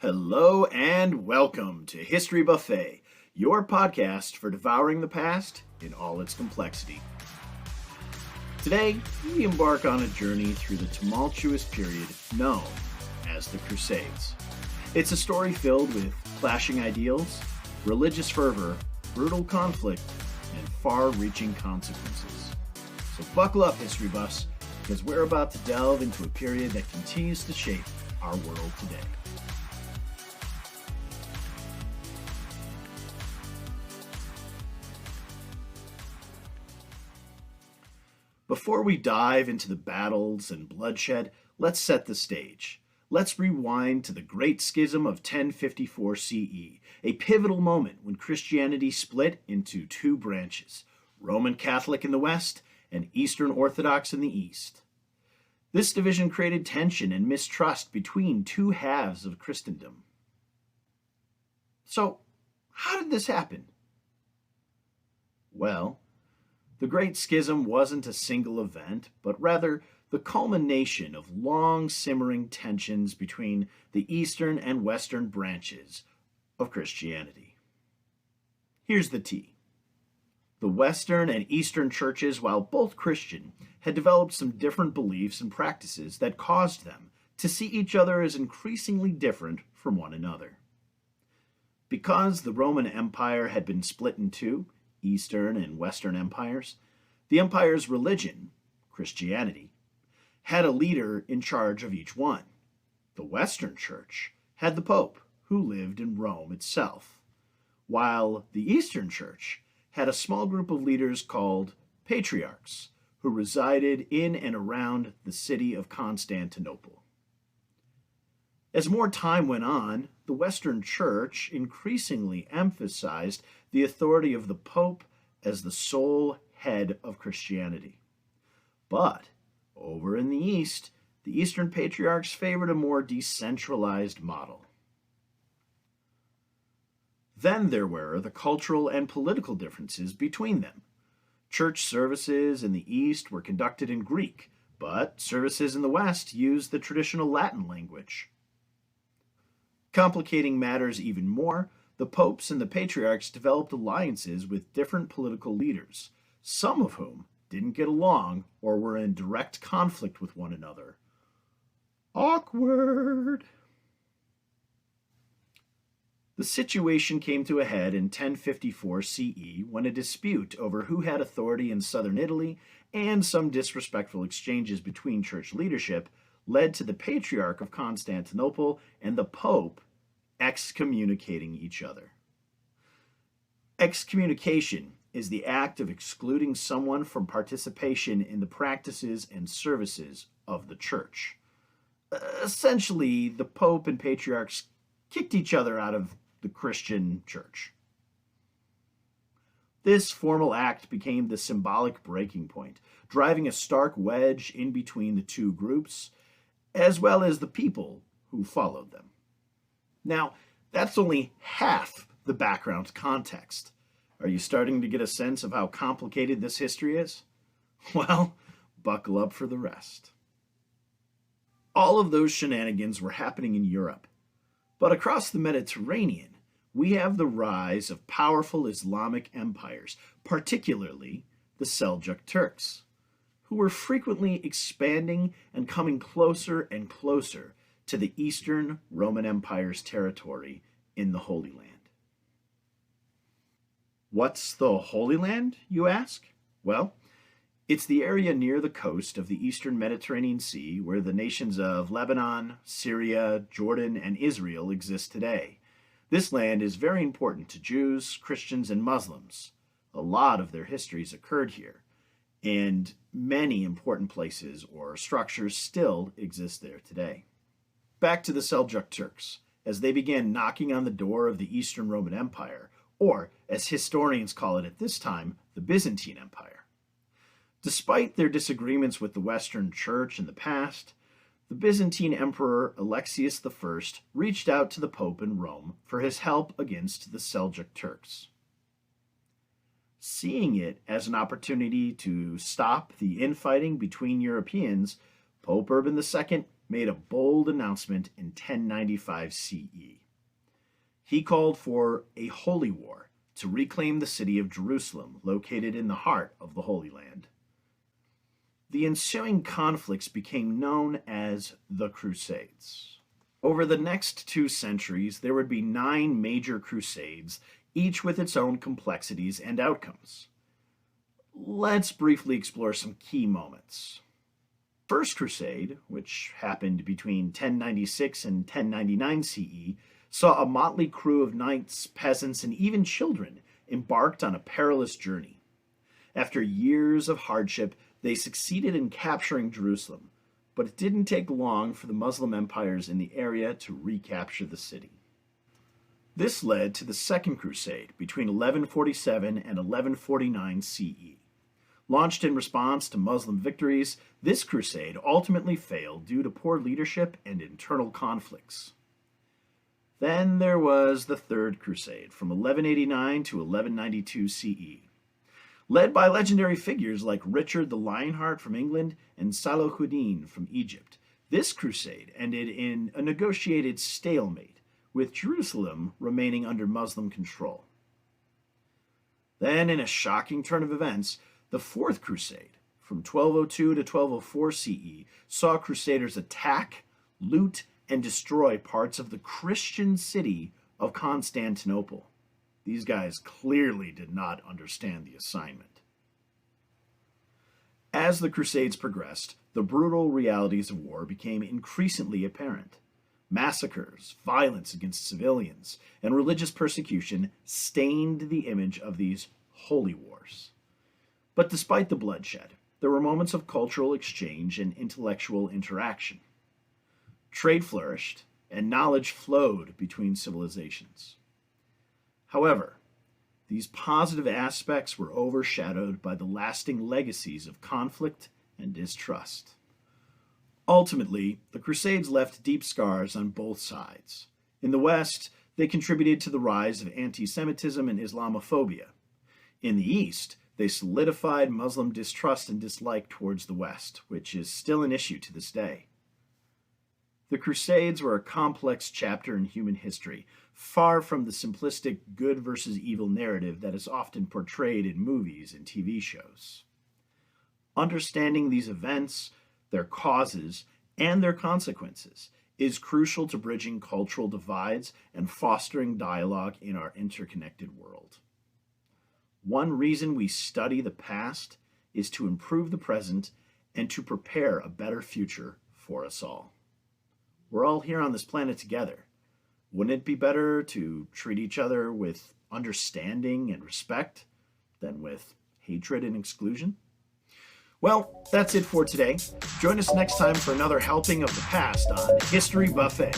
Hello and welcome to History Buffet, your podcast for devouring the past in all its complexity. Today, we embark on a journey through the tumultuous period known as the Crusades. It's a story filled with clashing ideals, religious fervor, brutal conflict, and far-reaching consequences. So buckle up, history buffs, because we're about to delve into a period that continues to shape our world today. Before we dive into the battles and bloodshed, let's set the stage. Let's rewind to the Great Schism of 1054 CE, a pivotal moment when Christianity split into two branches, Roman Catholic in the West and Eastern Orthodox in the East. This division created tension and mistrust between two halves of Christendom. So, how did this happen? Well, the Great Schism wasn't a single event, but rather the culmination of long simmering tensions between the Eastern and Western branches of Christianity. Here's the tea. The Western and Eastern churches, while both Christian, had developed some different beliefs and practices that caused them to see each other as increasingly different from one another. Because the Roman Empire had been split in two, Eastern and Western empires, the empire's religion, Christianity, had a leader in charge of each one. The Western Church had the Pope, who lived in Rome itself, while the Eastern Church had a small group of leaders called patriarchs, who resided in and around the city of Constantinople. As more time went on, the Western Church increasingly emphasized the authority of the Pope as the sole head of Christianity. But over in the East, the Eastern Patriarchs favored a more decentralized model. Then there were the cultural and political differences between them. Church services in the East were conducted in Greek, but services in the West used the traditional Latin language. Complicating matters even more, the popes and the patriarchs developed alliances with different political leaders, some of whom didn't get along or were in direct conflict with one another. Awkward. The situation came to a head in 1054 CE when a dispute over who had authority in southern Italy and some disrespectful exchanges between church leadership led to the Patriarch of Constantinople and the Pope excommunicating each other. Excommunication is the act of excluding someone from participation in the practices and services of the church. Essentially, the Pope and Patriarchs kicked each other out of the Christian church. This formal act became the symbolic breaking point, driving a stark wedge in between the two groups, as well as the people who followed them. Now, that's only half the background context. Are you starting to get a sense of how complicated this history is? Well, buckle up for the rest. All of those shenanigans were happening in Europe. But across the Mediterranean, we have the rise of powerful Islamic empires, particularly the Seljuk Turks, who were frequently expanding and coming closer and closer to the Eastern Roman Empire's territory in the Holy Land. What's the Holy Land, you ask? Well, it's the area near the coast of the Eastern Mediterranean Sea where the nations of Lebanon, Syria, Jordan, and Israel exist today. This land is very important to Jews, Christians, and Muslims. A lot of their histories occurred here, and many important places or structures still exist there today. Back to the Seljuk Turks, as they began knocking on the door of the Eastern Roman Empire, or as historians call it at this time, the Byzantine Empire. Despite their disagreements with the Western Church in the past, the Byzantine Emperor Alexius I reached out to the Pope in Rome for his help against the Seljuk Turks. Seeing it as an opportunity to stop the infighting between Europeans, Pope Urban II made a bold announcement in 1095 CE. He called for a holy war to reclaim the city of Jerusalem, located in the heart of the Holy Land. The ensuing conflicts became known as the Crusades. Over the next 2 centuries, there would be 9 major crusades, each with its own complexities and outcomes. Let's briefly explore some key moments. First Crusade, which happened between 1096 and 1099 CE, saw a motley crew of knights, peasants, and even children embarked on a perilous journey. After years of hardship, they succeeded in capturing Jerusalem, but it didn't take long for the Muslim empires in the area to recapture the city. This led to the Second Crusade between 1147 and 1149 CE. Launched in response to Muslim victories, this crusade ultimately failed due to poor leadership and internal conflicts. Then there was the Third Crusade from 1189 to 1192 CE. Led by legendary figures like Richard the Lionheart from England and Salahuddin from Egypt, this crusade ended in a negotiated stalemate, with Jerusalem remaining under Muslim control. Then, in a shocking turn of events, the Fourth Crusade, from 1202 to 1204 CE, saw Crusaders attack, loot, and destroy parts of the Christian city of Constantinople. These guys clearly did not understand the assignment. As the Crusades progressed, the brutal realities of war became increasingly apparent. Massacres, violence against civilians, and religious persecution stained the image of these holy wars. But despite the bloodshed, there were moments of cultural exchange and intellectual interaction. Trade flourished, and knowledge flowed between civilizations. However, these positive aspects were overshadowed by the lasting legacies of conflict and distrust. Ultimately, the Crusades left deep scars on both sides. In the West, they contributed to the rise of anti-Semitism and Islamophobia. In the East, they solidified Muslim distrust and dislike towards the West, which is still an issue to this day. The Crusades were a complex chapter in human history, far from the simplistic good versus evil narrative that is often portrayed in movies and TV shows. Understanding these events, their causes, and their consequences is crucial to bridging cultural divides and fostering dialogue in our interconnected world. One reason we study the past is to improve the present and to prepare a better future for us all. We're all here on this planet together. Wouldn't it be better to treat each other with understanding and respect than with hatred and exclusion? Well, that's it for today. Join us next time for another helping of the past on History Buffet.